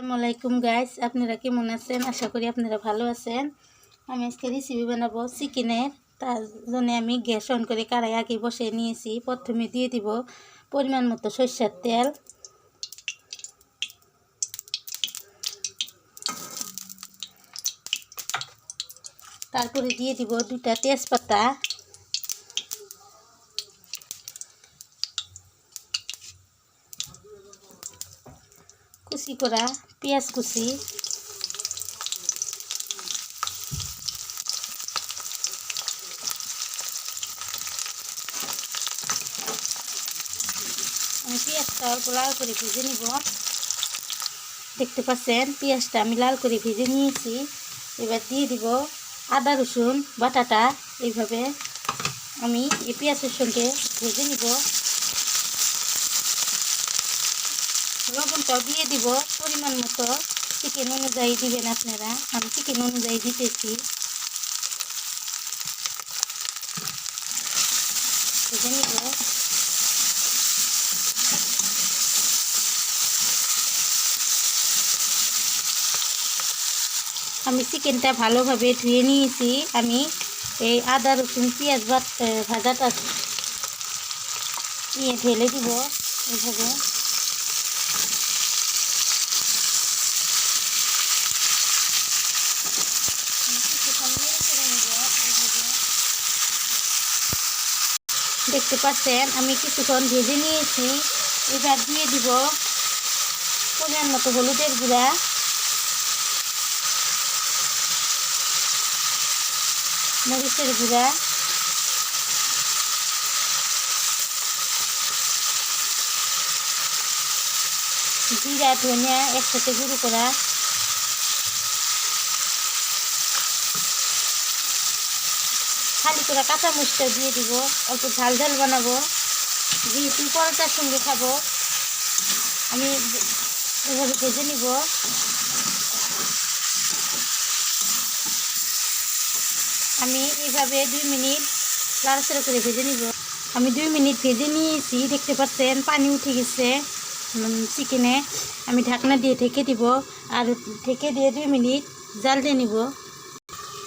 আসসালামাইকুম গাইস, আপনারা কেমন আছেন? আশা করি আপনারা ভালো আছেন। আমি আজকে রেসিপি বানাবো চিকেনের। তার জন্য আমি গ্যাস অন করে কড়াই আগে বসিয়ে নিয়েছি। প্রথমে দিয়ে দিব পরিমাণ মতো সরষের তেল, তারপরে দিয়ে দিব 2টা তেজপাতা, কুচি করা পেঁয়াজ কুচি, আমি পেঁয়াজটা অল্প লাল করে ভেজে নিব। দেখতে পাচ্ছেন পেঁয়াজটা আমি লাল করে ভেজে নিয়েছি। এবার দিয়ে দিব আদা রসুন বাটাটা। এইভাবে আমি এই পেঁয়াজের সঙ্গে ভেজে নিব। লবণটাও দিয়ে দিব পরিমাণ মতো, চিকেন অনুযায়ী দিবেন আপনারা। আমি চিকেন অনুযায়ী দিতেছি। ভেজে নিব। আমি চিকেনটা ভালোভাবে ধুয়ে নিয়েছি। আমি এই আদা রসুন পেঁয়াজ ভাজাটা নিয়ে ঢেলে দিব এইভাবে। দেখতে পাচ্ছেন আমি কিছুক্ষণ ভেজে নিয়েছি। এবার দিয়ে দিব পরিমাণ মতো হলুদের গুঁড়া, মরিচের গুঁড়া, জিরা ধনিয়া একসাথে গুঁড়ো করা, খালি করে কাঁচা মরিচটা দিয়ে দিব। অল্প ঝাল ঝাল বানাবো, যেহেতু পরোটার সঙ্গে খাবো। আমি এভাবে ভেজে নিব। আমি এইভাবে 2 মিনিট লাড়াচাড়া করে ভেজে নিব। আমি 2 মিনিট ভেজে নিয়েছি। দেখতে পাচ্ছেন পানি উঠে গেছে চিকেনে। আমি ঢাকনা দিয়ে ঢেকে দিব, আর ঢেকে দিয়ে 2 মিনিট জাল দিয়ে নিব।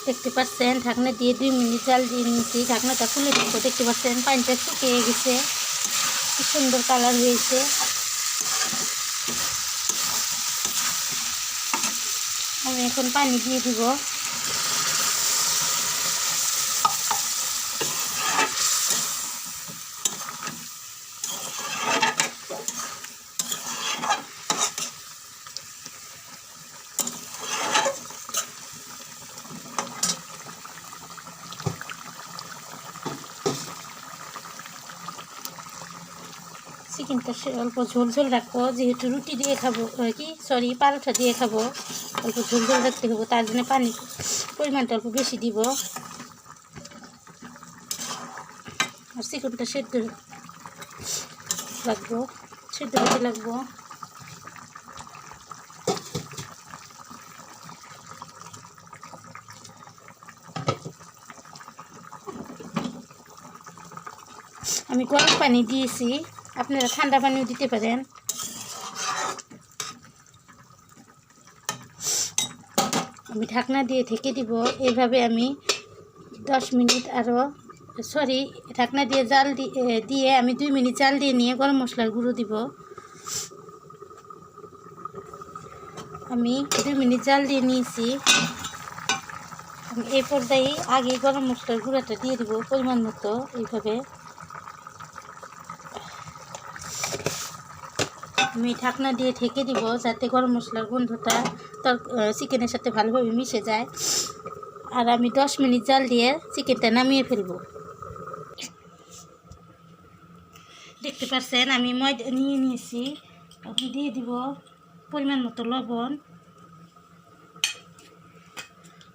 দেখতে পাচ্ছেন ঢাকনা দিয়ে 2 মিনিট জাল দিয়ে নিয়েছি। ঢাকনাটা খুলে দিব। দেখতে পাচ্ছেন পানিটা শুকিয়ে গেছে, কি সুন্দর কালার হয়েছে। আমি এখন পানি দিয়ে দিব। চিকেনটা অল্প ঝোল ঝোল রাখবো, যেহেতু রুটি দিয়ে খাবো, পরোটা দিয়ে খাবো। অল্প ঝোল ঝোল রাখতে হবে, তার জন্য পানি পরিমাণটা অল্প বেশি দিব। আর চিকেনটা সেদ্ধ রাখবো, সেদ্ধ হতে লাগবো। আমি গরম পানি দিয়েছি, আপনারা ঠান্ডা পানিও দিতে পারেন। আমি ঢাকনা দিয়ে ঢেকে দিব। এইভাবে আমি 10 মিনিট ঢাকনা দিয়ে জাল দিয়ে আমি 2 মিনিট জাল দিয়ে নিয়ে গরম মশলার গুঁড়ো দিব। আমি 2 মিনিট জাল দিয়ে নিয়েছি। আমি এই পর্যায়ে আগে গরম মশলার গুঁড়োটা দিয়ে দিব পরিমাণ মতো। এইভাবে আমি ঢাকনা দিয়ে ঢেকে দিব, যাতে গরম মশলার গন্ধটা চিকেনের সাথে ভালোভাবে মিশে যায়। আর আমি 10 মিনিট জাল দিয়ে চিকেনটা নামিয়ে ফেলব। দেখতে পাচ্ছেন আমি ময়দা নিয়ে নিয়েছি। আমি দিয়ে দিব পরিমাণ মতো লবণ,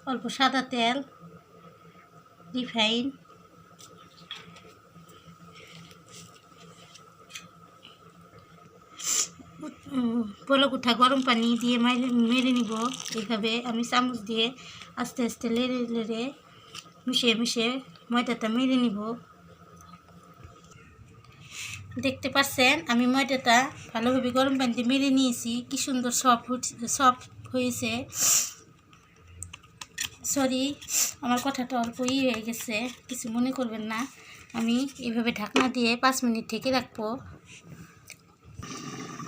অল্প সাদা তেল, রিফাইন, পলক উঠা গরম পানি দিয়ে মেরে নিব। এইভাবে আমি চামচ দিয়ে আস্তে আস্তে লেড়ে লেড়ে মিশিয়ে মিশিয়ে ময়দাটা মেরে নিব। দেখতে পাচ্ছেন আমি ময়দাটা ভালোভাবে গরম পানিতে মেরে নিয়েছি। কি সুন্দর সফট হয়েছে। সরি, আমার কথাটা অল্প হয়ে গেছে, কিছু মনে করবেন না। আমি এইভাবে ঢাকনা দিয়ে 5 মিনিট ঢেকে রাখবো।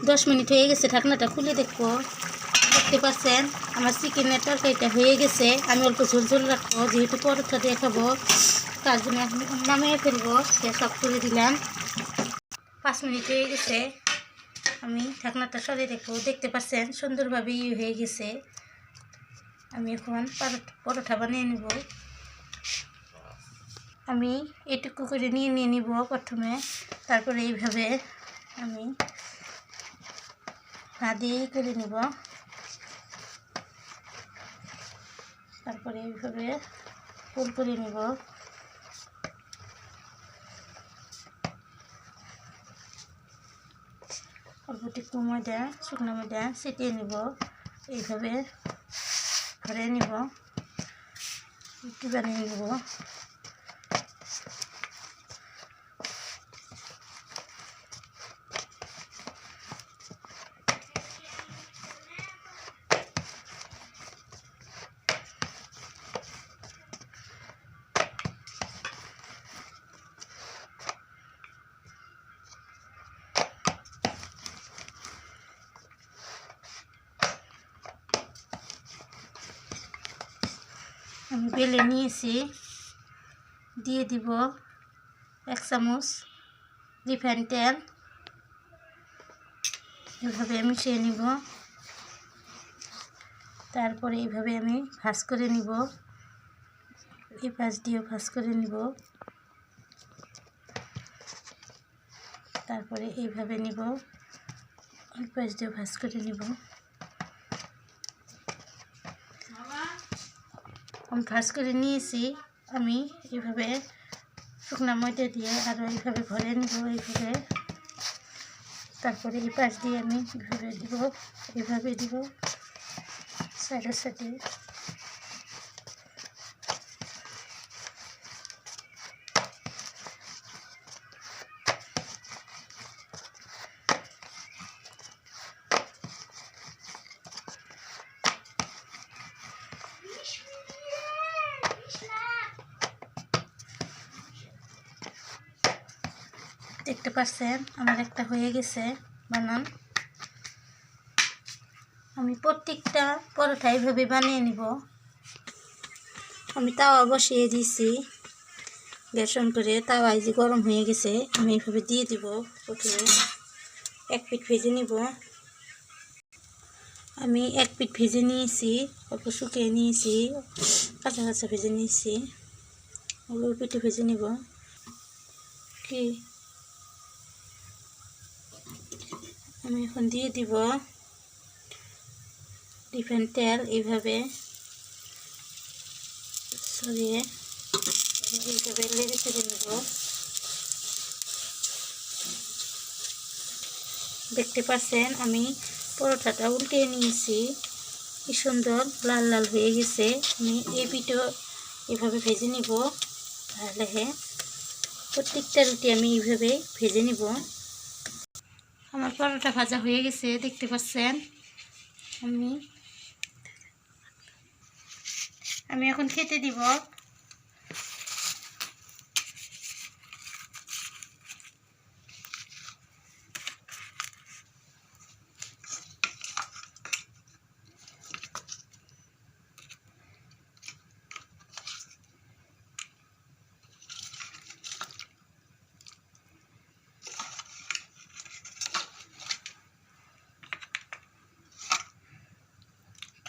10 মিনিট হয়ে গেছে, ঢাকনাটা খুলে দেখবো। দেখতে পাচ্ছেন আমার চিকেনের তরকারিটা হয়ে গেছে। আমি অল্প ঝোল ঝোল রাখবো, যেহেতু পরোটা দিয়ে খাবো, তার জন্য নামিয়ে ফেলবো। গ্যাস অফ করে দিলাম। 5 মিনিট হয়ে গেছে, আমি ঢাকনাটা সরিয়ে দেখবো। দেখতে পাচ্ছেন সুন্দরভাবে হয়ে গেছে। আমি এখন পরোটা বানিয়ে নেব। আমি এটুকু করে নিয়ে নিব প্রথমে, তারপরে এইভাবে আমি হাত দিয়েই করে নিব। তারপরে এইভাবে ফুল করে নিব। অল্প একটু ময়দা, শুকনো ময়দা ছিটিয়ে নিব। এইভাবে ভরে নিব, রুটি বানিয়ে নিব। আমি বেলে নিয়েছি, দিয়ে দিব 1 চামচ রিফাইন তেল। এভাবে মিশিয়ে নিব। তারপরে এইভাবে আমি ভাজ করে নিব। এই পাশ দিয়েও ভাজ করে নিব। তারপরে এইভাবে নিব, ওই পাশ দিয়েও ভাজ করে নিব। আমি ভাজ করে নিয়েছি। আমি এইভাবে শুকনো ময়দা দিয়ে আরও এইভাবে ভরে নিব। এইভাবে তারপরে এই পাশ দিয়ে আমি এইভাবে দিব সাইডের সাইডে। দেখতে পাচ্ছেন আমার একটা হয়ে গেছে বানান। আমি প্রত্যেকটা পরোটা এইভাবে বানিয়ে নিব। আমি তাওয়া বসিয়ে দিয়েছি, গ্যাস অন করে। তাওয়ায় যে গরম হয়ে গেছে, আমি এইভাবে দিয়ে দিব। প্রথমে 1 পিঠ ভেজে নিব। আমি 1 পিঠ ভেজে নিয়েছি, অল্প শুকিয়ে নিয়েছি, কাঁচা কাঁচা ভেজে নিয়েছি। ওগুলো পিঠে ভেজে নিব। কি আমি এখন দিয়ে দিব রিফাইন তেল। এইভাবে সরিয়ে এইভাবে লেড়ে চেড়ে নেব। দেখতে পাচ্ছেন আমি পরোটাটা উল্টিয়ে নিয়েছি, কি সুন্দর লাল লাল হয়ে গেছে। আমি এই পিঠও এভাবে ভেজে নিব। তাহলে প্রত্যেকটা রুটি আমি এইভাবে ভেজে নিব। আমার পরোটা ভাজা হয়ে গেছে, দেখতে পাচ্ছেন। আমি এখন খেতে দিব।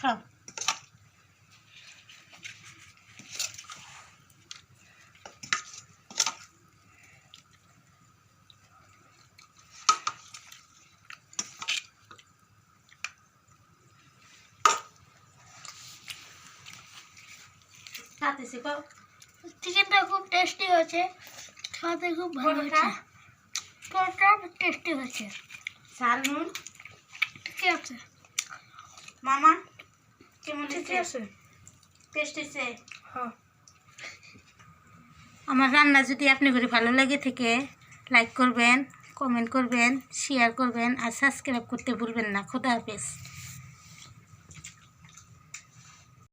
খাও। খাতেছি খাও। চিকেনটা খুব টেস্টি হয়েছে, খেতে খুব ভালো হয়েছে। পরোটা টেস্টি হয়েছে। ঝাল নুন ঠিক আছে মামা, কেমন ঠিক আছে? টেস্ট হয়েছে? হ্যাঁ। আমার রান্না যদি আপনি করে ভালো লাগে থেকে লাইক করবেন, কমেন্ট করবেন, শেয়ার করবেন আর সাবস্ক্রাইব করতে ভুলবেন না। খোদা হাফেজ।